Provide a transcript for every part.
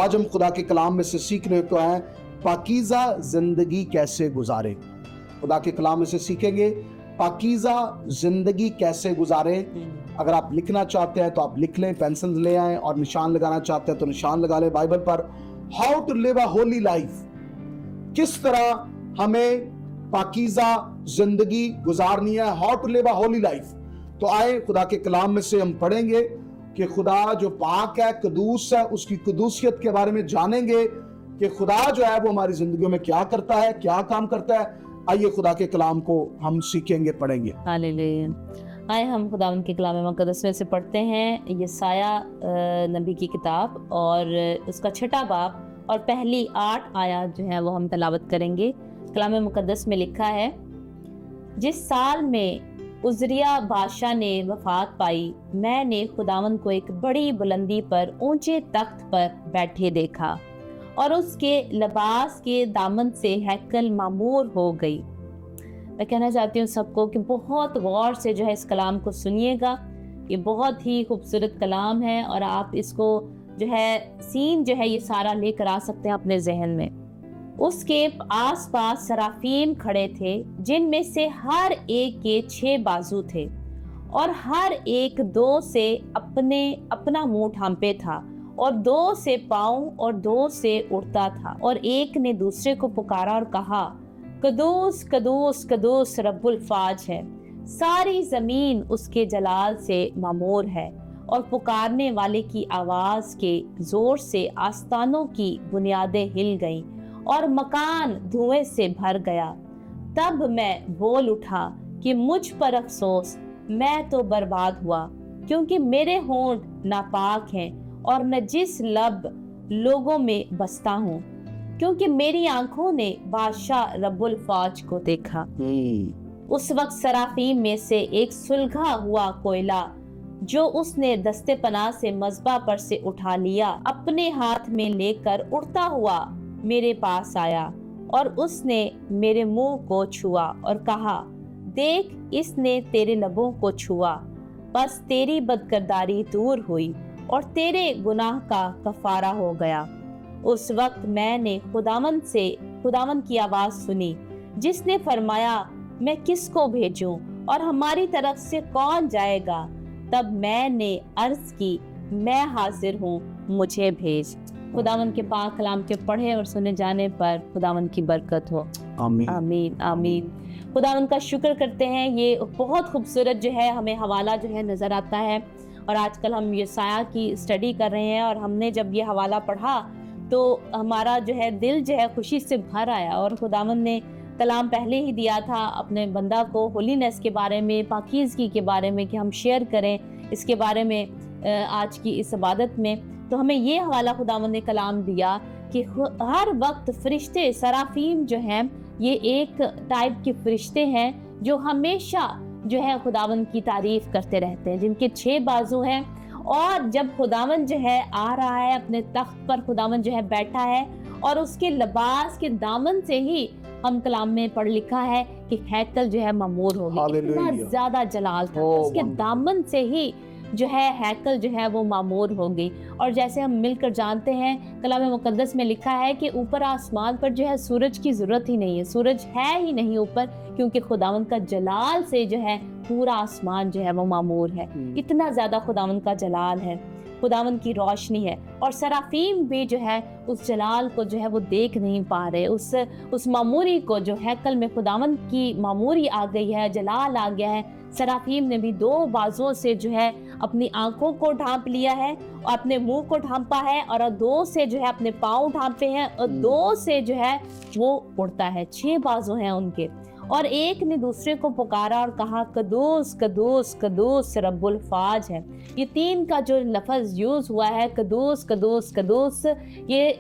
آج ہم خدا کے کلام میں سے سیکھنے کو ہیں پاکیزہ زندگی کیسے گزاریں. خدا کے کلام میں سے سیکھیں گے پاکیزہ زندگی کیسے گزاریں. اگر آپ لکھنا چاہتے ہیں تو آپ لکھ لیں, پینسل لے آئیں, اور نشان لگانا چاہتے ہیں تو نشان لگا لیں بائبل پر. How to live a holy life, کس طرح ہمیں پاکیزہ زندگی گزارنی ہے, how to live a holy life. تو آئے خدا کے کلام میں سے ہم پڑھیں گے کہ خدا جو پاک ہے, قدوس ہے, اس کی قدوسیت کے بارے میں جانیں گے کہ خدا جو ہے وہ ہماری زندگیوں میں کیا کرتا ہے, کیا کام کرتا ہے. آئیے خدا کے کلام کو ہم سیکھیں گے, پڑھیں گے. ہاللیلویا. آئے ہم خداوند کے کلام مقدس میں سے پڑھتے ہیں یسایہ نبی کی کتاب اور اس کا 6واں باب اور پہلی 8 آیات جو ہیں وہ ہم تلاوت کریں گے. کلام مقدس میں لکھا ہے, جس سال میں عزریہ بادشاہ نے وفات پائی, میں نے خداوند کو ایک بڑی بلندی پر اونچے تخت پر بیٹھے دیکھا اور اس کے لباس کے دامن سے ہیکل معمور ہو گئی. میں کہنا چاہتی ہوں سب کو کہ بہت غور سے جو ہے اس کلام کو سنیے گا. یہ بہت ہی خوبصورت کلام ہے اور آپ اس کو جو ہے سین جو ہے یہ سارا لے کر آ سکتے ہیں اپنے ذہن میں. اس کے آس پاس سرافیم کھڑے تھے, جن میں سے ہر ایک کے 6 بازو تھے اور ہر ایک 2 سے اپنا منہ ڈھانپے تھا اور 2 سے پاؤں اور 2 سے اڑتا تھا. اور ایک نے دوسرے کو پکارا اور کہا, قدوس قدوس قدوس رب الفاج ہے, ساری زمین اس کے جلال سے معمور ہے. اور پکارنے والے کی آواز کے زور سے آستانوں کی بنیادیں ہل گئیں اور مکان دھوئیں سے بھر گیا. تب میں بول اٹھا کہ مجھ پر افسوس, میں تو برباد ہوا, کیونکہ میرے ہونٹ ناپاک ہیں اور نجس لب لوگوں میں بستا ہوں, کیونکہ میری آنکھوں نے بادشاہ رب الفاج کو دیکھا. اس وقت سرافیم میں سے ایک سلگا ہوا کوئلہ جو اس نے دستے پناہ سے مذبح پر سے اٹھا لیا, اپنے ہاتھ میں لے کر اڑتا ہوا میرے پاس آیا اور اس نے میرے منہ کو چھوا اور کہا, دیکھ اس نے تیرے لبوں کو چھوا, بس تیری بدکرداری دور ہوئی اور تیرے گناہ کا کفارہ ہو گیا. اس وقت میں نے خداوند کی آواز سنی, جس نے فرمایا, میں کس کو بھیجوں اور ہماری طرف سے کون جائے گا؟ تب میں نے عرض کی, میں حاضر ہوں, مجھے بھیج. خداوند کے پاک کلام کے پڑھے اور سنے جانے پر خداوند کی برکت ہو. آمین آمین آمین. خداوند کا شکر کرتے ہیں. یہ بہت خوبصورت جو ہے ہمیں حوالہ جو ہے نظر آتا ہے, اور آج کل ہم یسایہ کی اسٹڈی کر رہے ہیں, اور ہم نے جب یہ حوالہ پڑھا تو ہمارا جو ہے دل جو ہے خوشی سے بھر آیا. اور خداوند نے کلام پہلے ہی دیا تھا اپنے بندہ کو ہولینس کے بارے میں, پاکیزگی کے بارے میں, کہ ہم شیئر کریں اس کے بارے میں آج کی اس عبادت میں. تو ہمیں یہ حوالہ خداوند نے کلام دیا کہ ہر وقت فرشتے سرافیم جو ہیں یہ ایک ٹائپ کے فرشتے ہیں جو ہمیشہ جو ہے خداوند کی تعریف کرتے رہتے ہیں, جن کے 6 بازو ہیں. اور جب خداوند جو ہے آ رہا ہے اپنے تخت پر, خداوند جو ہے بیٹھا ہے, اور اس کے لباس کے دامن سے ہی ہم کلام میں پڑھ لکھا ہے کہ ہیکل جو ہے معمور ہو گیا. اتنا زیادہ جلال تھا, اس کے دامن سے ہی جو ہے ہیکل جو ہے وہ معمور ہو گئی. اور جیسے ہم مل کر جانتے ہیں کلام مقدس میں لکھا ہے کہ اوپر آسمان پر جو ہے سورج کی ضرورت ہی نہیں ہے, سورج ہے ہی نہیں اوپر, کیونکہ خداوند کا جلال سے جو ہے پورا آسمان جو ہے وہ معمور ہے. اتنا زیادہ خداوند کا جلال ہے, خداوند کی روشنی ہے. اور سرافیم بھی جو ہے اس جلال کو جو ہے وہ دیکھ نہیں پا رہے, اس معموری کو, جو ہیکل میں خداوند کی معموری آ گئی ہے, جلال آ گیا ہے. سرافیم نے بھی 2 بازوؤں سے جو ہے اپنی آنکھوں کو ڈھانپ لیا ہے اور اپنے منہ کو ڈھانپا ہے, اور 2 سے جو ہے اپنے پاؤں ڈھانپے ہیں, اور 2 سے جو ہے وہ اڑتا ہے. 6 بازو ہیں ان کے. اور ایک نے دوسرے کو پکارا اور کہا, قدوس قدوس قدوس رب الفاج ہے. یہ 3 کا جو لفظ یوز ہوا ہے, قدوس قدوس قدوس, یہ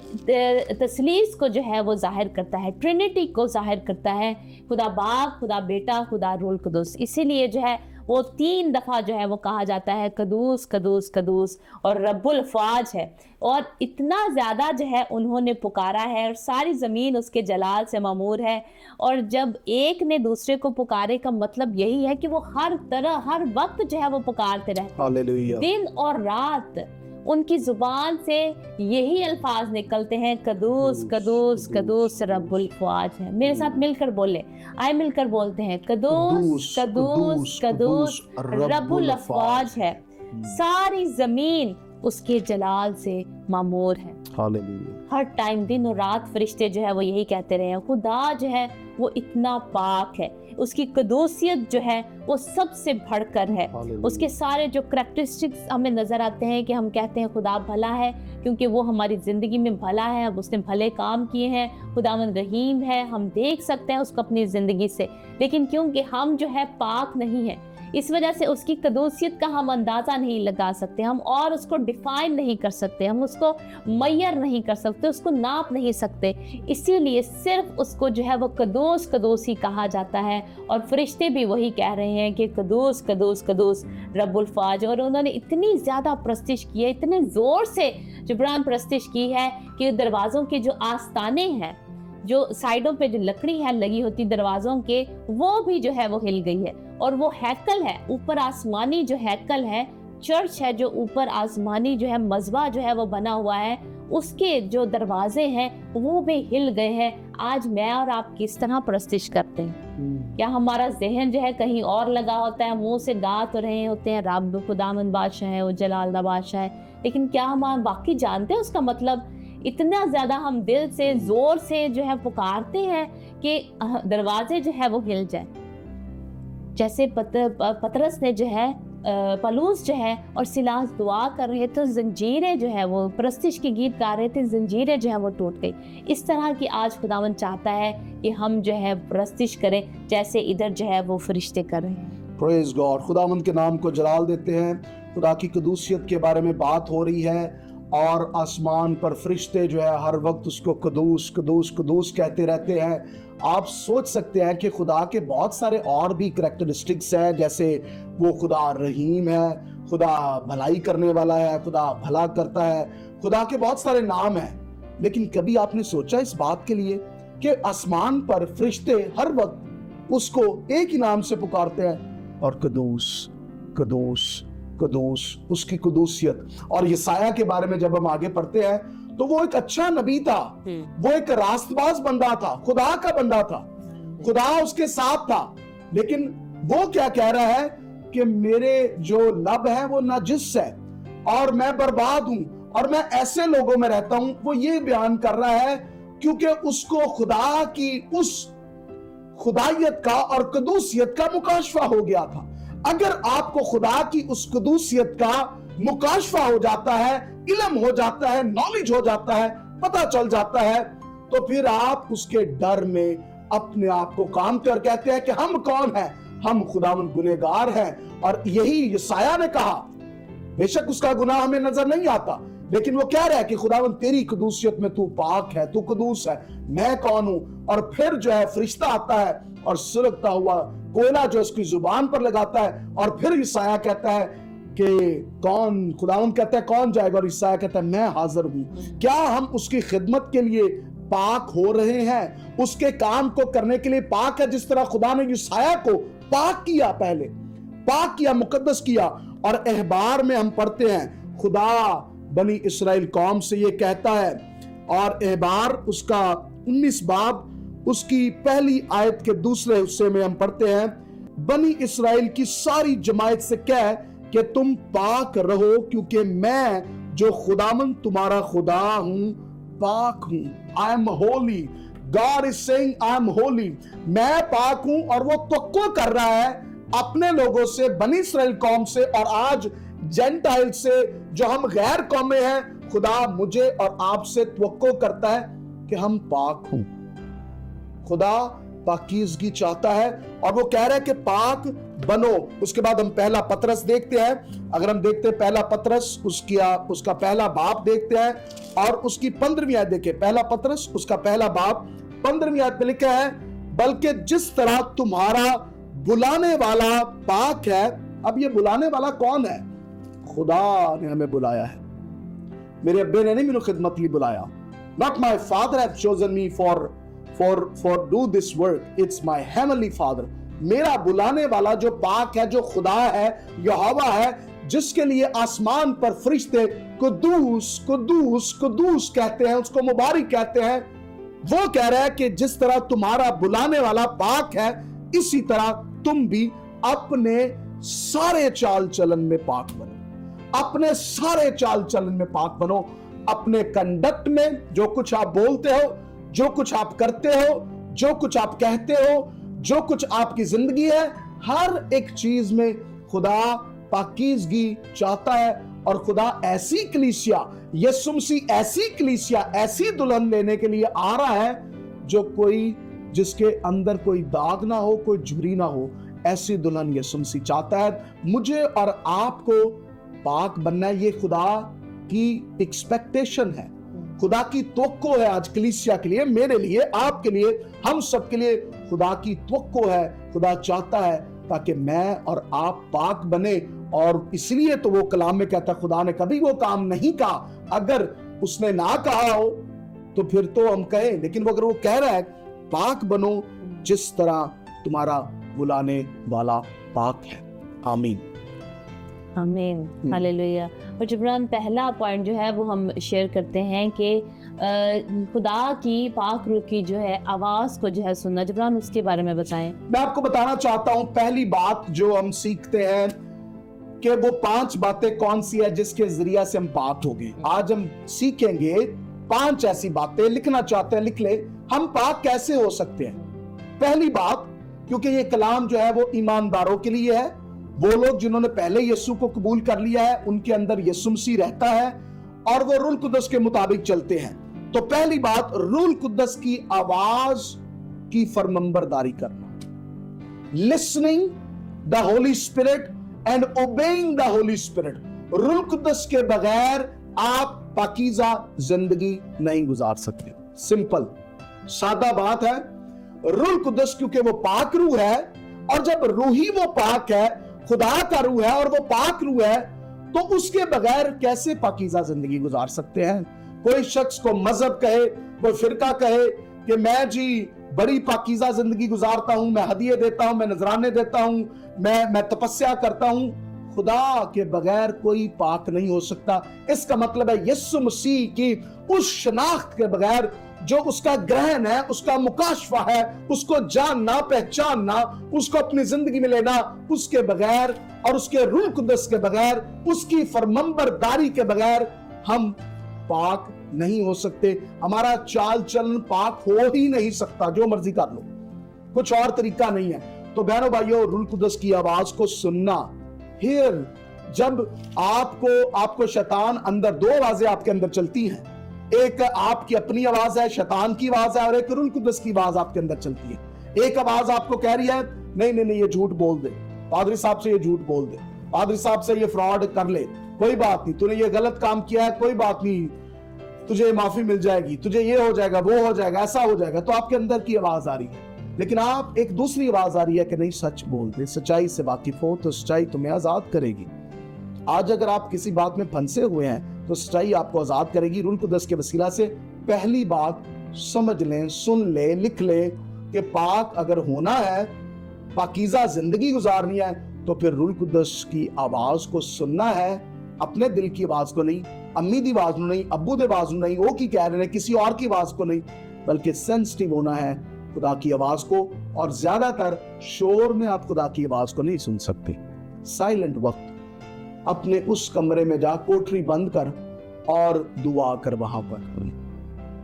تثلیث کو جو ہے وہ ظاہر کرتا ہے, ٹرینٹی کو ظاہر کرتا ہے, خدا باپ, خدا بیٹا, خدا روح القدس. اسی لیے جو ہے وہ 3 دفعہ جو ہے وہ کہا جاتا ہے قدوس قدوس قدوس, اور رب الفاج ہے. اور اتنا زیادہ جو ہے انہوں نے پکارا ہے, اور ساری زمین اس کے جلال سے معمور ہے. اور جب ایک نے دوسرے کو پکارے کا مطلب یہی ہے کہ وہ ہر طرح ہر وقت جو ہے وہ پکارتے رہتے ہیں, دن اور رات उनकी जुबान से यही अल्फाज निकलते हैं, कदूस कदूस कदूस रब्बुल फ़वाज है। मेरे साथ मिलकर बोले, आए मिलकर बोलते हैं, कदूस कदूस कदूस रब्बुल फ़वाज है, सारी जमीन उसके जलाल से मामूर है। हालेलुया। हर टाइम दिन और रात फरिश्ते जो है वो यही कहते रहे हैं, खुदा जो है वो इतना पाक है, उसकी कदूसियत जो है वो सबसे बढ़कर है। उसके सारे जो करैक्टरिस्टिक्स हमें नज़र आते हैं कि हम कहते हैं खुदा भला है क्योंकि वो हमारी ज़िंदगी में भला है, अब उसने भले काम किए हैं, खुदावंद रहीम है, हम देख सकते हैं उसको अपनी ज़िंदगी से। लेकिन क्योंकि हम जो है पाक नहीं है, इस वजह से उसकी कदूसियत का हम अंदाज़ा नहीं लगा सकते, हम और उसको डिफाइन नहीं कर सकते, हम उसको मैयर नहीं कर सकते, उसको नाप नहीं सकते। इसीलिए सिर्फ उसको जो है वो कदूस कदूस ही कहा जाता है। और फरिश्ते भी वही कह रहे हैं कि कदूस कदूस कदूस रब्बुल फ़वाज। और उन्होंने इतनी ज़्यादा प्रस्तिश की है, इतने ज़ोर से जिब्रान प्रस्तिश की है कि दरवाज़ों के जो आस्ताने हैं, जो साइडों पे जो लकड़ी है लगी होती दरवाज़ों के, वो भी जो है वो हिल गई है। और वो हैकल है, ऊपर आसमानी जो हैकल है, चर्च है जो ऊपर आसमानी जो है मज़बा जो है वो बना हुआ है, उसके जो दरवाजे हैं वो भी हिल गए हैं। आज मैं और आप किस तरह प्रस्तिश करते हैं? क्या हमारा जहन जो है कहीं और लगा होता है, मुंह से गा तो रहे होते हैं रब खुदावंद बादशाह है, वो जलाल दा बादशाह है, लेकिन क्या हम वाकई जानते हैं उसका मतलब? इतना ज़्यादा हम दिल से ज़ोर से जो है पुकारते हैं कि दरवाजे जो है वो हिल जाए। जैसे पतरस ने जो है पलूस जो है और सिलास दुआ कर रहे थे, जंजीरें जो है वो प्रस्तिश के गीत गा रहे थे, जंजीरें जो है वो टूट गई। इस तरह की आज खुदावंद चाहता है कि हम जो है प्रस्तिश करें जैसे इधर जो है वो फरिश्ते कर रहे हैं। Praise God. खुदावंद के नाम को जलाल देते हैं। खुदा की कदूसियत के बारे में बात हो रही है और आसमान पर फरिश्ते जो है हर वक्त उसको कदूस कदूस कदूस कहते रहते हैं। आप सोच सकते हैं कि खुदा के बहुत सारे और भी करैक्टरिस्टिक्स हैं, जैसे वो खुदा रहीम है, खुदा भलाई करने वाला है, खुदा भला करता है, खुदा के बहुत सारे नाम हैं। लेकिन कभी आपने सोचा इस बात के लिए कि आसमान पर फरिश्ते हर वक्त उसको एक ही नाम से पुकारते हैं, और कदूस कदूस कदूस, उसकी कदूसियत। और यसाया के बारे में जब हम आगे पढ़ते हैं तो वो एक अच्छा नबी था, वो एक रास्तबाज बंदा था, खुदा का बंदा था, खुदा उसके साथ था। लेकिन वो क्या कह रहा है कि मेरे जो लब है वो नाजिस है और मैं बर्बाद हूं और मैं ऐसे लोगों में रहता हूं। वो ये बयान कर रहा है क्योंकि उसको खुदा की उस खुदाइयत का और कदूसियत का मुकाशफा हो गया था। अगर आपको खुदा की उस कदूसियत का मुकाशफा हो जाता है, इल्म हो जाता है, नॉलेज हो जाता है, पता चल जाता है, तो फिर आप उसके डर में अपने आप को काम कर कहते हैं कि हम कौन हैं, हम खुदावंद गुनहगार हैं। और यही यसाया ने कहा। बेशक उसका गुनाह हमें नजर नहीं आता, लेकिन वो कह रहा है कि खुदावंद तेरी कदूसियत में तू पाक है, तू कदूस है, मैं कौन हूं। और फिर जो है फरिश्ता आता है और सुलगता हुआ कोयला जो उसकी जुबान पर लगाता है, और फिर यसाया कहता है कि कौन, खुदावंद कहता है कौन जाएगा, और यसाया कहता है मैं हाजिर हूं। क्या हम उसकी खिदमत के लिए पाक हो रहे हैं, उसके काम को करने के लिए पाक है, जिस तरह खुदा ने यसाया को पाक किया, पहले पाक किया, मुकद्दस किया। और अहबार में हम पढ़ते हैं खुदा बनी इस्राएल कौम से ये कहता है, और अहबार उसका 19 बाब उसकी पहली आयत के दूसरे हिस्से में हम पढ़ते हैं, बनी इस्राएल की सारी जमात से कह कि तुम पाक रहो क्योंकि मैं जो खुदामंद तुम्हारा खुदा हूं पाक हूं। I am Holi, God is saying I am Holi, मैं पाक हूं। और वो तवक्को कर रहा है अपने लोगों से, बनी इस्राएल कौम से, और आज जेंटाइल से, जो हम गैर कौमें हैं। खुदा मुझे और आपसे तवक्को करता है कि हम पाक हों। खुदा पाकीज़गी चाहता है और वो कह रहा है कि पाक बनो। उसके बाद हम पहला पतरस देखते हैं। अगर हम देखते हैं पहला पतरस, उसका पहला बाब देखते हैं और उसकी 15वीं आयत देखें। पहला पतरस उसका पहला बाब 15वीं आयत में लिखा है, बल्कि जिस तरह तुम्हारा बुलाने वाला पाक है। अब ये बुलाने वाला कौन है? खुदा ने हमें बुलाया है। मेरे अब्बे ने नहीं मेरी खिदमत लिए बुलाया। Not my father have chosen me for do this work. It's my heavenly father. मेरा बुलाने वाला जो पाक है, जो खुदा है, यहोवा है, जिसके लिए आसमान पर फरिश्ते कुद्दूस कुद्दूस कुद्दूस कहते हैं, उसको मुबारक कहते हैं, वो कह रहा है कि जिस तरह तुम्हारा बुलाने वाला पाक है, इसी तरह तुम भी अपने सारे चाल चलन में पाक बनो। अपने सारे चाल चलन में पाक बनो। अपने कंडक्ट में जो कुछ आप बोलते हो, जो कुछ आप करते हो, जो कुछ आप कहते हो, जो कुछ आपकी जिंदगी है, हर एक चीज में खुदा पाकीज़गी चाहता है। और खुदा ऐसी कलीसिया, यीशु मसीह ऐसी कलीसिया, ऐसी दुल्हन लेने के लिए आ रहा है जिसके अंदर कोई दाग ना हो, कोई झुर्री ना हो। ऐसी दुल्हन यीशु मसीह चाहता है। मुझे और आपको पाक बनना है, ये खुदा की एक्सपेक्टेशन है, खुदा की तवक्को है। आज कलीसिया के लिए, मेरे लिए, आपके लिए, हम सब के लिए खुदा की तवक्को है। खुदा चाहता है ताकि मैं और आप पाक बने। और इसलिए तो वो कलाम में कहता है, खुदा ने कभी वो काम नहीं कहा। अगर उसने ना कहा हो तो फिर तो हम कहें, लेकिन वो अगर वो कह रहा है पाक बनो जिस तरह तुम्हारा बुलाने वाला पाक है। आमीन आमीन, हालेलुया। और जिब्रान पहला पॉइंट जो है वो हम शेयर करते हैं कि खुदा की पाक रूह की जो है आवाज़ को जो है सुनना। जिब्रान उसके बारे में बताएं। मैं आपको बताना चाहता हूं, पहली बात जो हम सीखते हैं कि वो 5 बातें कौन सी है जिसके जरिया से हम पाक हो गए। आज हम सीखेंगे 5 ऐसी बातें। लिखना चाहते हैं लिख ले, हम पाक कैसे हो सकते हैं। पहली बात, क्योंकि ये कलाम जो है वो ईमानदारों के लिए है, वो लोग जिन्होंने पहले यीशु को कबूल कर लिया है, उनके अंदर यीशु मसीह रहता है और वो रूह कुद्दस के मुताबिक चलते हैं। तो पहली बात, रूह कुद्दस की आवाज की फरमाबरदारी करना। Listening the Holy Spirit and obeying the Holy spirit. रूह कुद्दस के बगैर आप पाकीज़ा जिंदगी नहीं गुजार सकते। सिंपल सादा बात है। रूह कुद्दस क्योंकि वो पाक रूह है, और जब रूह ही वो पाक है, खुदा का रूह है और वो पाक रूह है, तो उसके बगैर कैसे पाकीज़ा जिंदगी गुजार सकते हैं। कोई शख्स को मजहब कहे, कोई फिरका कहे कि मैं जी बड़ी पाकीज़ा जिंदगी गुजारता हूं, मैं हदिये देता हूं, मैं नजराने देता हूं, मैं तपस्या करता हूं, खुदा के बगैर कोई पाक नहीं हो सकता। इसका मतलब है यीशु मसीह की उस शनाख्त के बगैर, जो उसका ग्रहण है, उसका मुकाशफा है, उसको जानना, पहचानना, उसको अपनी जिंदगी में लेना, उसके बगैर और उसके रूह कुद्दस के बगैर, उसकी फरमाबरदारी के बगैर हम पाक नहीं हो सकते। हमारा चाल चलन पाक हो ही नहीं सकता, जो मर्जी कर लो, कुछ और तरीका नहीं है। तो बहनों भाइयों, रूह कुद्दस की आवाज को सुनना। हियर, जब आपको शैतान अंदर, 2 आवाजें आपके अंदर चलती हैं, एक आपकी अपनी आवाज है, शैतान की आवाज है, और एक रूह कुद्दस की आवाज आपके अंदर चलती है। एक आवाज आपको कह रही है नहीं नहीं नहीं, ये झूठ बोल दे, पादरी साहब से ये झूठ बोल दे, पादरी साहब से ये फ्रॉड कर ले, कोई बात नहीं, तूने ये गलत काम किया है, कोई बात नहीं, तुझे माफी मिल जाएगी, तुझे ये हो जाएगा, वो हो जाएगा, ऐसा हो जाएगा। तो आपके अंदर की आवाज आ रही है। लेकिन आप एक दूसरी आवाज आ रही है कि नहीं, सच बोल दे, सच्चाई से वाकिफ हो तो सच्चाई तुम्हें आजाद करेगी। आज अगर आप किसी बात में फंसे हुए हैं तो सच्चाई आपको आजाद करेगी रूह कुद्दस के वसीला से। पहली बात समझ लें, सुन ले, लिख ले कि पाक अगर होना है, पाकीज़ा जिंदगी गुजारनी है, तो फिर रूह कुद्दस की आवाज को सुनना है। अपने दिल की आवाज को नहीं, अम्मी दी आवाज नहीं, अब्बू दी आवाज नहीं, वो की कह रहे हैं, किसी और की आवाज को नहीं, बल्कि सेंसिटिव होना है खुदा की आवाज को। और ज्यादातर शोर में आप खुदा की आवाज को नहीं सुन सकते। साइलेंट वक्त, अपने उस कमरे में जा, कोठरी बंद कर और दुआ कर, वहां पर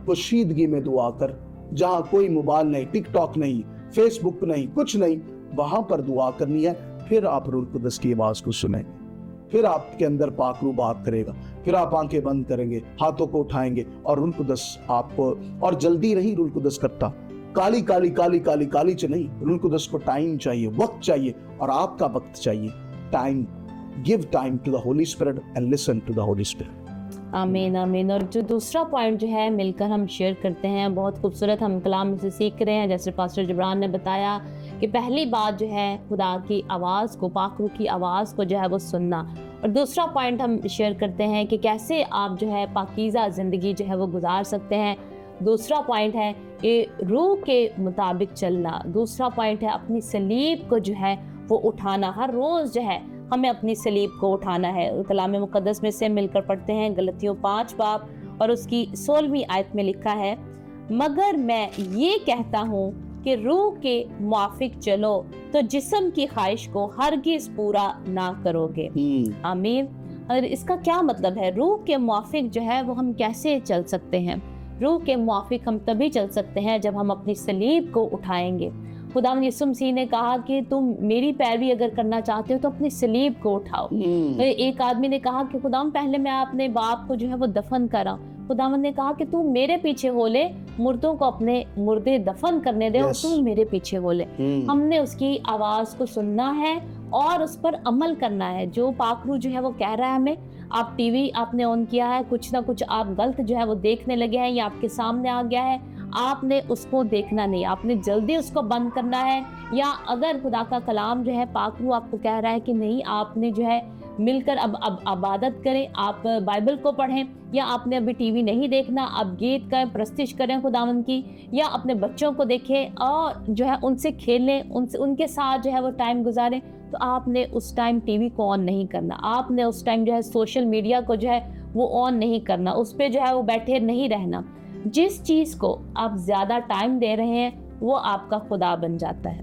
पोशीदगी में दुआ कर, जहां कोई मोबाइल नहीं, टिकटॉक नहीं, फेसबुक नहीं, कुछ नहीं, वहां पर दुआ करनी है। फिर आप रूह कुद्दस की आवाज को सुनेंगे, फिर आपके अंदर पाक रूह बात करेगा, फिर आप आंखें बंद करेंगे, हाथों को उठाएंगे और रूह कुद्दस आपको, और जल्दी नहीं रूह कुद्दस करता, काली काली काली काली काली च नहीं, रूह कुद्दस को टाइम चाहिए, वक्त चाहिए, और आपका वक्त चाहिए। Time, give time to the Holy Spirit and listen to the Holy Spirit. आमीन आमीन। और जो दूसरा पॉइंट जो है मिलकर हम शेयर करते हैं, बहुत खूबसूरत हम कलाम में से सीख रहे हैं। जैसे पास्टर जिब्रान ने बताया कि पहली बात जो है खुदा की आवाज़ को, पाक रूह की आवाज़ को जो है वो सुनना। और दूसरा पॉइंट हम शेयर करते हैं कि कैसे आप जो है पाकीज़ा ज़िंदगी जो है वो गुजार सकते हैं। दूसरा पॉइंट है कि रूह के मुताबिक चलना। दूसरा पॉइंट है अपनी सलीब को जो है वो उठाना, हर रोज़ जो है हमें अपनी सलीब को उठाना है। कलाम मुक़द्दस में से मिलकर पढ़ते हैं गलतियों 5 बाब और उसकी 16वीं आयत में लिखा है, मगर मैं ये कहता हूँ कि रूह के मुआफिक चलो तो जिस्म की ख्वाहिश को हरगिज़ पूरा ना करोगे। आमीन। और इसका क्या मतलब है? रूह के मुआफिक जो है वो हम कैसे चल सकते हैं? रूह के मुआफिक हम तभी चल सकते हैं जब हम अपनी सलीब को उठाएंगे। खुदावंद यीशु मसीह ने कहा कि तुम मेरी पैरवी अगर करना चाहते हो तो अपनी सलीब को उठाओ। एक आदमी ने कहा कि खुदावंद पहले मैं अपने बाप को जो है वो दफन करा। खुदावंद ने कहा कि तू मेरे पीछे हो ले, मुर्दों को अपने मुर्दे दफन करने दे और तू मेरे पीछे हो ले। हमने उसकी आवाज को सुनना है और उस पर अमल करना है। जो पाकरू जो है वो कह रहा है हमें, आप टीवी आपने ऑन किया है, कुछ ना कुछ आप गलत जो है वो देखने लगे हैं या आपके सामने आ गया है, आपने उसको देखना नहीं, आपने जल्दी उसको बंद करना है। या अगर खुदा का कलाम जो है पाकरू आपको कह रहा है कि नहीं, आपने जो है मिलकर अब इबादत करें, आप बाइबल को पढ़ें, या आपने अभी टीवी नहीं देखना, आप गीत का प्रस्तिश करें खुदावंद की, या अपने बच्चों को देखें और जो है उनसे खेलें, उनके साथ जो है वो टाइम गुजारें, तो आपने उस टाइम टीवी को ऑन नहीं करना, आपने उस टाइम जो है सोशल मीडिया को जो है वो ऑन नहीं करना, उस पर जो है वो बैठे नहीं रहना। जिस चीज़ को आप ज़्यादा टाइम दे रहे हैं वो आपका खुदा बन जाता है,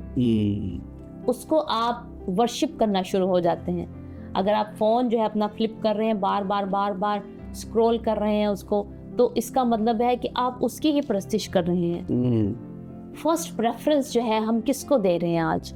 उसको आप वर्शिप करना शुरू हो जाते हैं। अगर आप फ़ोन जो है अपना फ्लिप कर रहे हैं, बार बार स्क्रॉल कर रहे हैं उसको, तो इसका मतलब है कि आप उसकी ही प्रस्तिश कर रहे हैं। फर्स्ट प्रेफरेंस जो है हम किसको दे रहे हैं आज?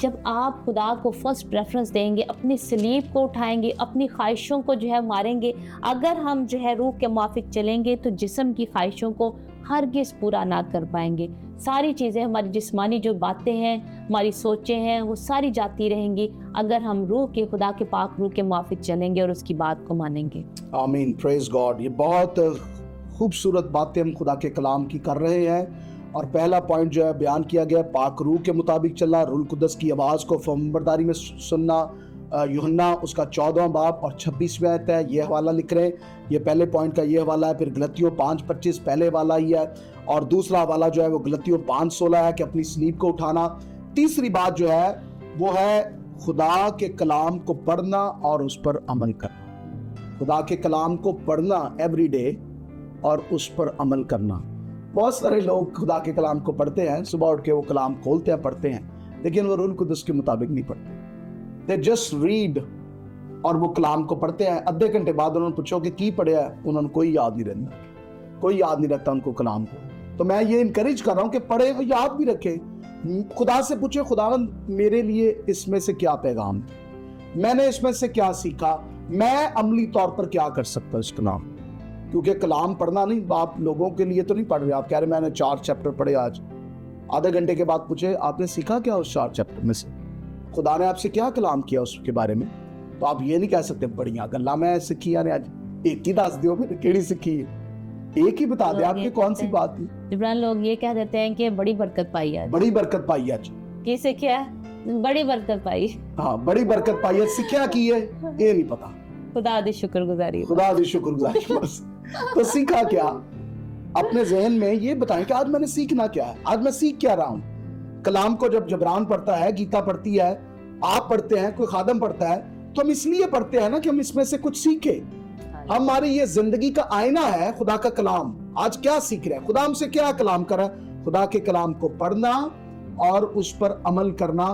जब आप खुदा को फर्स्ट प्रेफरेंस देंगे, अपनी सलीब को उठाएंगे, अपनी ख्वाहिशों को जो है मारेंगे, अगर हम जो है रूह के मुआफिक चलेंगे तो जिस्म की ख्वाहिशों को हरगिज़ पूरा ना कर पाएंगे। सारी चीज़ें, हमारी जिस्मानी जो बातें हैं, हमारी सोचें हैं, वो सारी जाती रहेंगी अगर हम रूह के, खुदा के पाक रूह के मुआफिक चलेंगे और उसकी बात को मानेंगे। आमीन, प्रेज गॉड। ये बहुत खूबसूरत बातें हम खुदा के कलाम की कर रहे हैं। और पहला पॉइंट जो है बयान किया गया, पाक रूह के मुताबिक चलना, रूह कुदस की आवाज़ को फर्माबरदारी में सुनना। यूहन्ना उसका 14वां बाब और 26वां आयत है, ये हवाला लिख रहे हैं। ये पहले पॉइंट का ये हवाला है। फिर गलतियों 5:25 पहले वाला ही है, और दूसरा हवाला जो है वो गलतियों 5:16 है कि अपनी सलीब को उठाना। तीसरी बात जो है वो है खुदा के कलाम को पढ़ना और उस पर अमल करना। खुदा के कलाम को पढ़ना एवरी डे और उस पर अमल करना। बहुत सारे लोग खुदा के कलाम को पढ़ते हैं, सुबह उठ के वो कलाम खोलते हैं, पढ़ते हैं, लेकिन वो रूह कुदस के मुताबिक नहीं पढ़ते। दे जस्ट रीड और वो कलाम को पढ़ते हैं। आधे घंटे बाद उन्होंने पूछो कि की पढ़िया है, उन्होंने कोई याद नहीं रहता, कोई याद नहीं रहता उनको कलाम को। तो मैं ये इनकरेज कर रहा हूँ कि पढ़े और याद भी रखे। खुदा से पूछे, खुदावंद मेरे लिए इसमें से क्या पैगाम है, मैंने इसमें से क्या सीखा, मैं अमली तौर पर क्या कर सकता हूँ इस कलाम। क्योंकि कलाम पढ़ना नहीं, आप लोगों के लिए तो नहीं पढ़ रहे, आप कह रहे मैंने 4 चैप्टर पढ़े आज। आधे घंटे के बाद पूछे आपने सीखा क्या उस 4 चैप्टर में से, खुदा ने आपसे क्या कलाम किया उसके बारे में, तो आप ये नहीं कह सकते बढ़िया गल्ला मैं सीखी ने आज। एक ही दस दियो, फिर केड़ी सीखी है, एक ही बता दे आपकी कौन सी बात थी। इब्राहिम लोग ये कह देते हैं कि बड़ी बरकत पाई आज, बड़ी बरकत पाई आज, की सीखा बड़ी बरकत पाई। हाँ, बड़ी बरकत पाई है, सीखा की है ये नहीं पता। खुदा दी शुक्रगुजारी, खुदा दी शुक्रगुजारी बस। तो सीखा क्या, अपने जहन में ये बताएं कि आज मैंने सीखना क्या है, आज मैं सीख क्या रहा हूँ। कलाम को जब जबरान पढ़ता है, गीता पढ़ती है, आप पढ़ते हैं, कोई खादम पढ़ता है, तो हम इसलिए पढ़ते हैं ना कि हम इसमें से कुछ सीखे। हमारी ये जिंदगी का आईना है खुदा का कलाम। आज क्या सीख रहे हैं, खुदा हमसे क्या कलाम कर रहा है, खुदा के कलाम को पढ़ना और उस पर अमल करना।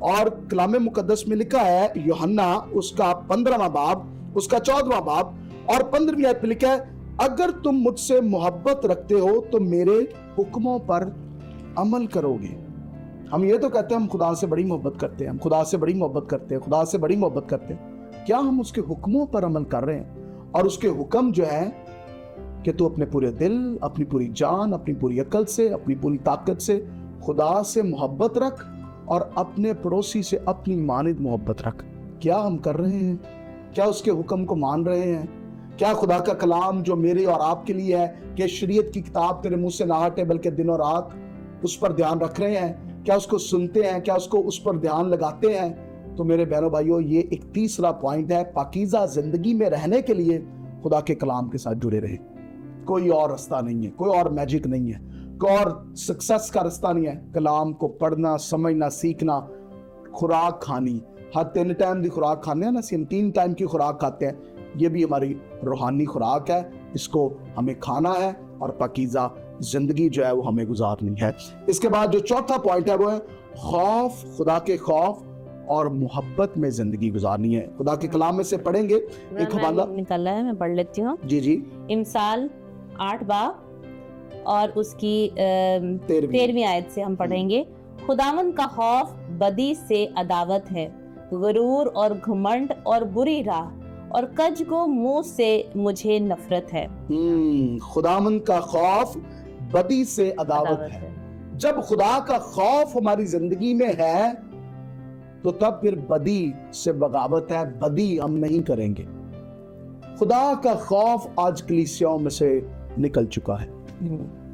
और कलाम मुकद्दस में लिखा है, यूहन्ना उसका 15वां बाब उसका 14वां बाब और 15वीं आयत में लिखा है, अगर तुम मुझसे मोहब्बत रखते हो तो मेरे हुक्मों पर अमल करोगे। हम ये तो कहते हैं हम खुदा से बड़ी मोहब्बत करते हैं, हम खुदा से बड़ी मोहब्बत करते हैं, खुदा से बड़ी मोहब्बत करते हैं। क्या हम उसके हुक्मों पर अमल कर रहे हैं? और उसके हुक्म जो है कि तू अपने पूरे दिल, अपनी पूरी जान, अपनी पूरी अकल से, अपनी पूरी ताकत से खुदा से मोहब्बत रख और अपने पड़ोसी से अपनी मानिद मोहब्बत रख। क्या हम कर रहे हैं? क्या उसके हुक्म को मान रहे हैं? क्या खुदा का कलाम जो मेरे और आपके लिए है कि शरीयत की किताब तेरे मुंह से ना हटे बल्कि दिन और रात, उस पर ध्यान रख रहे हैं? क्या उसको सुनते हैं? क्या उसको उस पर ध्यान लगाते हैं? तो मेरे बहनों भाइयों, ये एक तीसरा पॉइंट है। पाकीज़ा जिंदगी में रहने के लिए खुदा के कलाम के साथ जुड़े रहे। कोई और रास्ता नहीं है, कोई और मैजिक नहीं है, कोई और सक्सेस का रास्ता नहीं है। कलाम को पढ़ना, समझना, सीखना, खुराक खानी, हर 3 टाइम की खुराक खाने ना, हम 3 टाइम की खुराक खाते हैं, ये भी हमारी रूहानी खुराक है, इसको हमें खाना है और पाकीज़ा ज़िंदगी जो है वो हमें गुजारनी है। इसके बाद जो चौथा पॉइंट है वो है खौफ, खुदा के खौफ और मोहब्बत में ज़िंदगी गुजारनी है। खुदा के कलाम में से पढ़ेंगे एक हवाला निकला है, मैं पढ़ लेती हूँ। जी इमसाल 8 बाब और उसकी 13वीं आयत से हम पढ़ेंगे। खुदावंद का खौफ बदी से अदावत है, गुरूर और घमंड और बुरी राह और कज को मुंह से मुझे नफरत है। खुदावंद का खौफ बदी से अदावत है। जब खुदा का खौफ हमारी जिंदगी में है तो तब फिर बदी से बगावत है, बदी हम नहीं करेंगे। खुदा का खौफ आज कलीसियाओं में से निकल चुका है,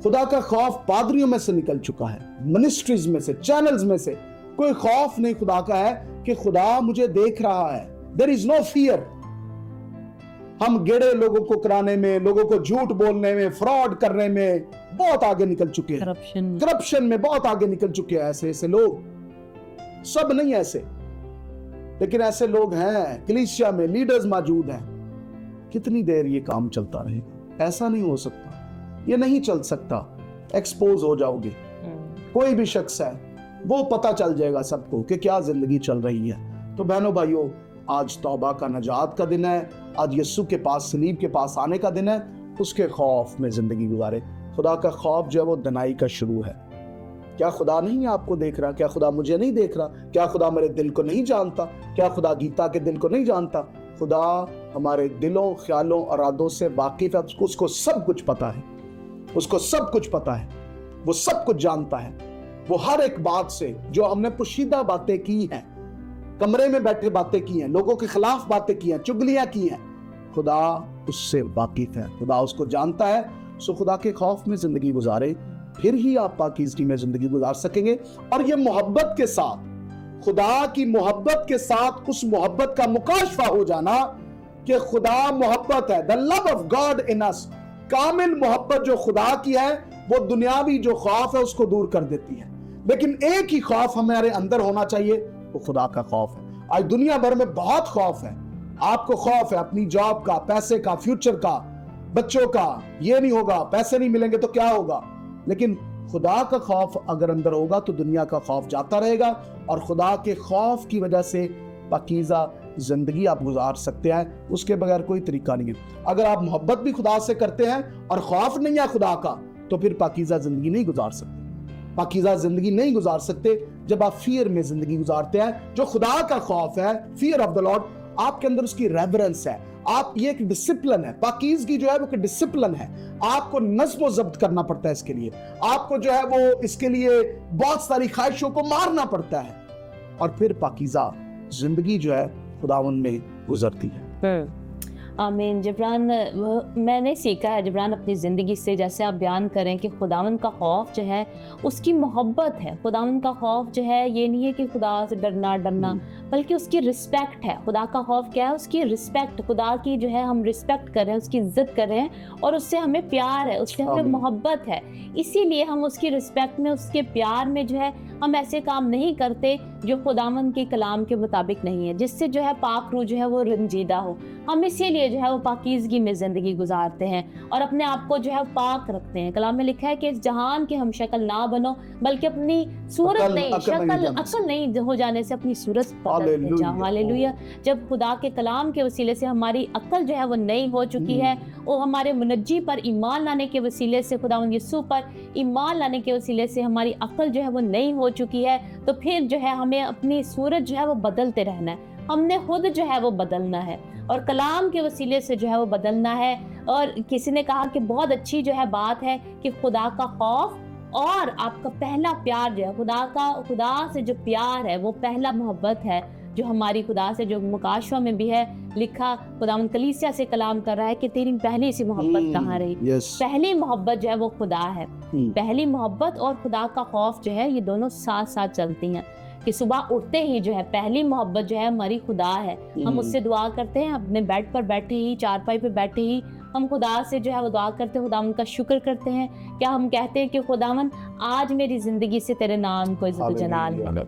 खुदा का खौफ पादरियों में से निकल चुका है, मिनिस्ट्रीज में से, चैनल्स में से कोई खौफ नहीं खुदा का है कि खुदा मुझे देख रहा है। There is no fear. हम गेड़े लोगों को कराने में, लोगों को झूठ बोलने में, फ्रॉड करने में बहुत आगे निकल चुके हैं, करप्शन में बहुत आगे निकल चुके हैं। ऐसे ऐसे लोग, सब नहीं ऐसे, लेकिन ऐसे लोग हैं कलीसिया में, लीडर्स मौजूद हैं। कितनी देर ये काम चलता रहेगा? ऐसा नहीं हो सकता, ये नहीं चल सकता। एक्सपोज हो जाओगे। कोई भी शख्स है वो पता चल जाएगा सबको कि क्या जिंदगी चल रही है। तो बहनों भाइयों, आज तौबा का, नजात का दिन है। आज यीशु के पास, सलीब के पास आने का दिन है। उसके खौफ में जिंदगी गुजारे। खुदा का खौफ जो है वो दनाई का शुरू है। क्या खुदा नहीं आपको देख रहा? क्या खुदा मुझे नहीं देख रहा? क्या खुदा मेरे दिल को नहीं जानता? क्या खुदा गीता के दिल को नहीं जानता? खुदा हमारे दिलों, ख्यालों और इरादों से वाकिफ है। उसको सब कुछ पता है, उसको सब कुछ पता है, वो सब कुछ जानता है। वो हर एक बात से, जो हमने पोशीदा बातें की हैं, कमरे में बैठे बातें की हैं, लोगों के खिलाफ बातें की हैं, चुगलियां की हैं, खुदा उससे वाकिफ है, खुदा उसको जानता है। सो खुदा के खौफ में जिंदगी गुजारे, फिर ही आप पाकीज़गी में जिंदगी गुजार सकेंगे। और ये मोहब्बत के साथ, खुदा की मोहब्बत के साथ उस मोहब्बत का मुकाशफा हो जाना कि खुदा मोहब्बत है। द लव ऑफ गॉड इन अस, कामिल मोहब्बत जो खुदा की है वो दुनियावी जो खौफ है उसको दूर कर देती है। लेकिन एक ही खौफ हमारे अंदर होना चाहिए, वो खुदा का खौफ है। आज दुनिया भर में बहुत खौफ है। आपको खौफ है अपनी जॉब का, पैसे का, फ्यूचर का, बच्चों का, ये नहीं होगा, पैसे नहीं मिलेंगे तो क्या होगा। लेकिन खुदा का खौफ अगर अंदर होगा तो दुनिया का खौफ जाता रहेगा। और खुदा के खौफ की वजह से पाकीज़ा जिंदगी आप गुजार सकते हैं। उसके बगैर कोई तरीका नहीं है। अगर आप मोहब्बत भी खुदा से करते हैं और खौफ नहीं है खुदा का, तो फिर पाकीज़ा जिंदगी नहीं गुजार सकते। पाकीज़ा जिंदगी नहीं गुजार सकते जब आप फियर में जिंदगी गुजारते हैं। जो खुदा का खौफ है, फियर ऑफ द लॉर्ड, आपके अंदर उसकी रेवरेंस है। आप, ये एक डिसिप्लिन है। पाकीज़गी जो है वो एक डिसिप्लिन है। आपको नज़्म व ज़ब्त करना पड़ता है इसके लिए। आपको जो है वो इसके लिए बहुत सारी ख्वाहिशों को मारना पड़ता है, और फिर पाकीज़ा जिंदगी जो है खुदावंद में गुजरती है। आमीन। जिब्रान, मैंने सीखा है जिब्रान अपनी ज़िंदगी से, जैसे आप बयान करें कि खुदावंद का खौफ जो है उसकी मोहब्बत है। खुदावंद का खौफ जो है ये नहीं है कि खुदा से डरना, बल्कि उसकी रिस्पेक्ट है। खुदा का खौफ क्या है? उसकी रिस्पेक्ट, खुदा की जो है हम रिस्पेक्ट कर रहे हैं, उसकी इज्जत कर रहे हैं, और उससे हमें प्यार है, उससे हमें मोहब्बत है। इसीलिए हम उसकी रिस्पेक्ट में, उसके प्यार में जो है हम ऐसे काम नहीं करते जो खुदावंद के कलाम के मुताबिक नहीं है, जिससे जो है पाक रूह जो है वो रंजीदा हो। हम इसीलिए जो है वो पाकीज़गी में ज़िंदगी गुजारते हैं और अपने आप को जो है पाक रखते हैं। कलाम में लिखा है कि इस जहान के हम शक्ल ना बनो, बल्कि अपनी सूरत नहीं, अकल नहीं हो जाने से अपनी सूरत बदलते जाओ। हालेलुया। जब खुदा के कलाम के वसीले से हमारी अकल जो है वो नई हो चुकी है, वो हमारे मुनज्जी पर ईमान लाने के वसीले से, खुदावंद यीशु पर ईमान लाने के वसीले से हमारी अकल जो है वो नई हो चुकी है, तो फिर जो है हमें अपनी सूरत जो है वो बदलते रहना है। हमने खुद जो है वो बदलना है और कलाम के वसीले से जो है वो बदलना है। और किसी ने कहा कि बहुत अच्छी जो है बात है कि खुदा का खौफ और आपका पहला प्यार जो है, खुदा से जो प्यार है वो पहला मोहब्बत है जो हमारी खुदा से, जो मुकाशवा में भी है लिखा, खुदावंद कलीसिया से कलाम कर रहा है कि तेरी पहली सी मोहब्बत कहाँ रही। पहली मोहब्बत जो है वो खुदा है। पहली मोहब्बत और खुदा का खौफ जो है ये दोनों साथ साथ चलती हैं कि सुबह उठते ही जो है पहली मोहब्बत जो है हमारी खुदा है। हम उससे दुआ करते हैं, अपने बेड पर बैठे ही, चारपाई पे बैठे ही हम खुदा से जो है वो दुआ करते हैं, खुदावंद का शुक्र करते हैं। क्या हम कहते हैं कि खुदावंद आज मेरी जिंदगी से तेरे नाम को इज्जत जलाल है।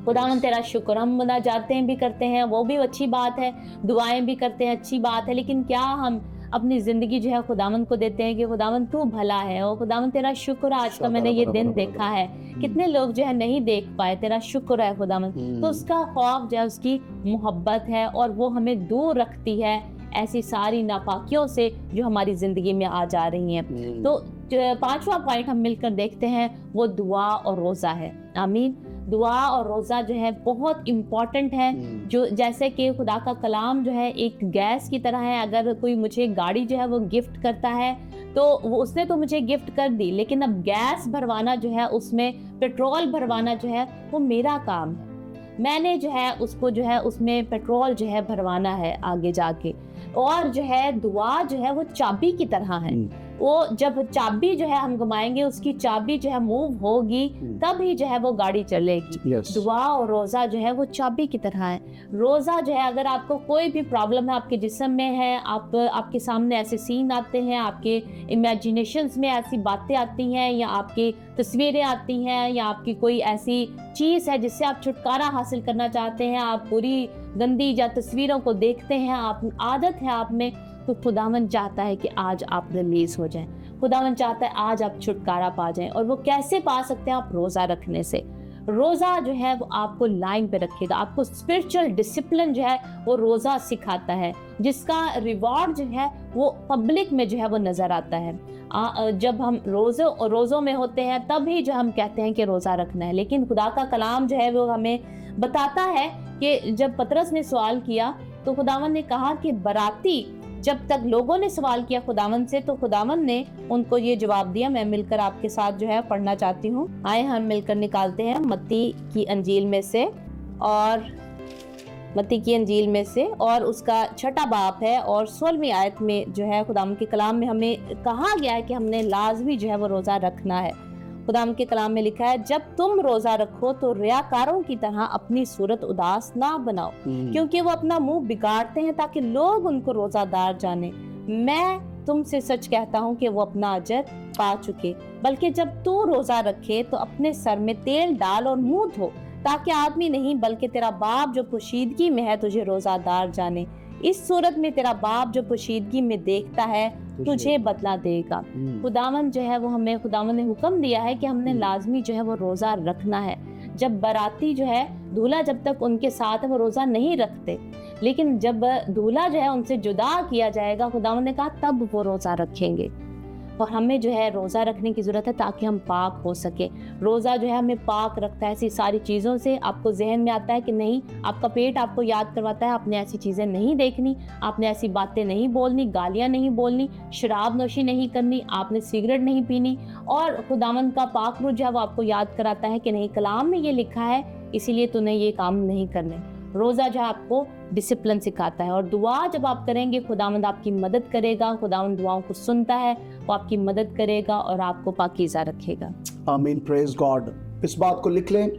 खुदावन तेरा शुक्र, हम मुनाजातें भी करते हैं, वो भी अच्छी बात है, दुआएं भी करते हैं, अच्छी बात है, लेकिन क्या हम अपनी ज़िंदगी जो है खुदावन को देते हैं कि खुदावन तू भला है और खुदावन तेरा शुक्र आज का मैंने ये दिन देखा है। कितने लोग जो है नहीं देख पाए, तेरा शुक्र है खुदावन। तो उसका खौफ जो है, उसकी मोहब्बत है और वो हमें दूर रखती है ऐसी सारी नापाकियों से जो हमारी ज़िंदगी में आ जा रही हैं। तो पांचवा पॉइंट हम मिलकर देखते हैं, वो दुआ और रोज़ा है। आमीन। दुआ और रोज़ा जो है बहुत इम्पॉर्टेंट है। जो जैसे कि खुदा का कलाम जो है एक गैस की तरह है। अगर कोई मुझे गाड़ी जो है वो गिफ्ट करता है तो वो उसने तो मुझे गिफ्ट कर दी, लेकिन अब गैस भरवाना जो है, उसमें पेट्रोल भरवाना जो है, वो मेरा काम है। मैंने जो है उसको जो है उसमें पेट्रोल जो है भरवाना है आगे जाके। और जो है दुआ जो है वो चाबी की तरह है। वो जब चाबी जो है हम घुमाएंगे, उसकी चाबी जो है मूव होगी, तब ही जो है वो गाड़ी चलेगी। दुआ और रोज़ा जो है वो चाबी की तरह है। रोज़ा जो है, अगर आपको कोई भी प्रॉब्लम है आपके जिस्म में है, आपके सामने ऐसे सीन आते हैं, आपके इमेजिनेशंस में ऐसी बातें आती हैं, या आपकी तस्वीरें आती हैं, या आपकी कोई ऐसी चीज़ है जिससे आप छुटकारा हासिल करना चाहते हैं, आप बुरी गंदी या तस्वीरों को देखते हैं, आप आदत है आप में, तो खुदावन चाहता है कि आज आप रिलीज हो जाएं। खुदावन चाहता है आज आप छुटकारा पा जाएं। और वो कैसे पा सकते हैं? आप रोज़ा रखने से। रोज़ा जो है वो आपको लाइन पे रखेगा, आपको स्पिरिचुअल डिसिप्लिन जो है वो रोज़ा सिखाता है, जिसका रिवॉर्ड जो है वो पब्लिक में जो है वो नज़र आता है। जब हम रोज़ों में होते हैं तब ही जो हम कहते हैं कि रोज़ा रखना है। लेकिन खुदा का कलाम जो है वो हमें बताता है कि जब पतरस ने सवाल किया तो खुदावन ने कहा कि बराती, जब तक लोगों ने सवाल किया खुदावन से, तो खुदावन ने उनको ये जवाब दिया। मैं मिलकर आपके साथ जो है पढ़ना चाहती हूँ। आए हम मिलकर निकालते हैं मत्ती की अंजील में से, और उसका 6 बाब है और 16वीं आयत में जो है खुदावन के कलाम में हमें कहा गया है कि हमने लाजमी जो है वो रोज़ा रखना है। खुदावन के कलाम में लिखा है, जब तुम रोज़ा रखो तो रियाकारों की तरह अपनी सूरत उदास ना बनाओ, क्योंकि वो अपना मुंह बिगाड़ते हैं ताकि लोग उनको रोज़ादार जाने। मैं तुमसे सच कहता हूँ कि वो अपना अजर पा चुके। बल्कि जब तू रोज़ा रखे तो अपने सर में तेल डाल और मुंह धो, ताकि आदमी नहीं बल्कि तेरा बाप जो पोशीदगी में है तुझे रोज़ादार जाने। इस सूरत में तेरा बाप जो पोशीदगी में देखता है तुझे बदला देगा। खुदावन जो है वो हमें, खुदावन ने हुक्म दिया है कि हमने लाजमी जो है वो रोज़ा रखना है। जब बाराती जो है, दूल्हा जब तक उनके साथ है वो रोज़ा नहीं रखते, लेकिन जब दूल्हा जो है उनसे जुदा किया जाएगा, खुदावन ने कहा तब वो रोज़ा रखेंगे। और हमें जो है रोज़ा रखने की ज़रूरत है ताकि हम पाक हो सके। रोज़ा जो है हमें पाक रखता है ऐसी सारी चीज़ों से। आपको जहन में आता है कि नहीं, आपका पेट आपको याद करवाता है आपने ऐसी चीज़ें नहीं देखनी, आपने ऐसी बातें नहीं बोलनी, गालियाँ नहीं बोलनी, शराब नोशी नहीं करनी, आपने सिगरेट नहीं पीनी। और खुदावन का पाक रूह जो है वो आपको याद कराता है कि नहीं, कलाम में ये लिखा है, इसीलिए तूने ये काम नहीं करने। रोज़ा जो आपको डिसिप्लिन सिखाता है। और दुआ जब आप करेंगे, खुदावंद आपकी मदद करेगा। खुदावंद दुआओं को सुनता है, वो आपकी मदद करेगा और आपको पाकीज़ा रखेगा। आमीन, प्रेज गॉड। इस बात को लिख लें,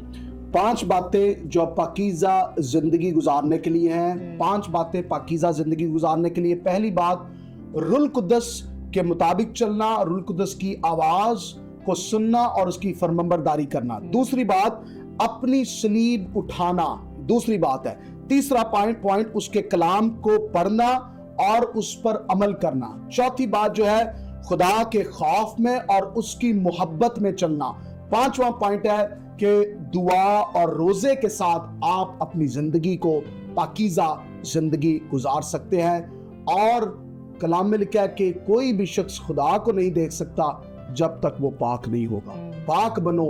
5 बातें जो पाकीज़ा ज़िंदगी गुजारने के लिए हैं। 5 बातें पाकीज़ा ज़िंदगी गुजारने के लिए। पहली बात, रुल कुद्दस के मुताबिक चलना, रुल कुद्दस की आवाज़ को सुनना और उसकी फरमाबरदारी करना। दूसरी बात, अपनी सलीब उठाना दूसरी बात है। तीसरा पॉइंट उसके कलाम को पढ़ना और उस पर अमल करना। चौथी बात जो है, खुदा के खौफ में और उसकी मोहब्बत में चलना। 5वां पॉइंट है कि दुआ और रोजे के साथ आप अपनी जिंदगी को पाकीज़ा जिंदगी गुजार सकते हैं। और कलाम में लिखा है कि कोई भी शख्स खुदा को नहीं देख सकता जब तक वो पाक नहीं होगा। पाक बनो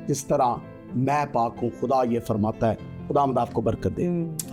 जिस तरह मैं पाक हूं, खुदा ये फरमाता है। खुदावंद आपको बरकत दे।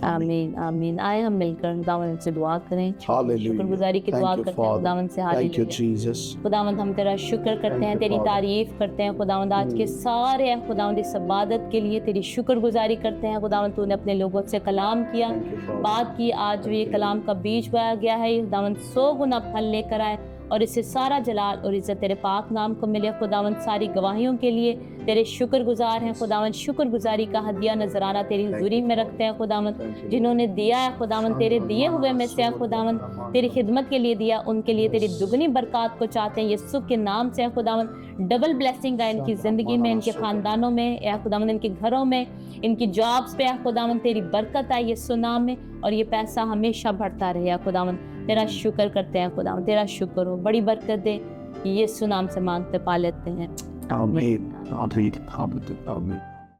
आमीन आमीन। आए हम मिलकर खुदावंद से दुआ करें, शुक्रगुजारी की दुआ करते हैं खुदावंद से। हालेलुया। खुदावंद हम तेरा शुक्र करते हैं, तेरी तारीफ करते हैं खुदावंद। आज के सारे खुदावंद इस इबादत के लिए तेरी शुक्रगुजारी करते हैं खुदावंद। तूने अपने लोगों से कलाम किया, बात की, आज ये कलाम का बीज बोया गया है खुदावंद 100 गुना फल लेकर आए। اور اسے سارا جلال اور عزت تیرے پاک نام کو ملے خداوند. ساری گواہیوں کے لیے تیرے شکر گزار ہیں خداوند. شکر گزاری کا ہدیہ نذرانہ تیری حضوری میں رکھتے ہیں خداوند. جنہوں نے دیا ہے خداوند تیرے دیے ہوئے میں سے ہے خداوند, تیری خدمت کے لیے دیا, ان کے لیے تیری دگنی برکات کو چاہتے ہیں یسوع کے نام سے ہے خداوند. ڈبل بلیسنگ ہے ان کی زندگی میں, ان کے خاندانوں میں اے خداوند, ان کے گھروں میں, ان کی جابس پہ اے خداوند تیری برکت ہے یسوع نام میں, اور یہ پیسہ ہمیشہ بڑھتا رہے اے خداوند. تیرا شکر کرتے ہیں خداوند, تیرا شکر ہو, بڑی برکت دے, یسوع نام سے مانگتے پا لیتے ہیں. آمین. آمین. آمین.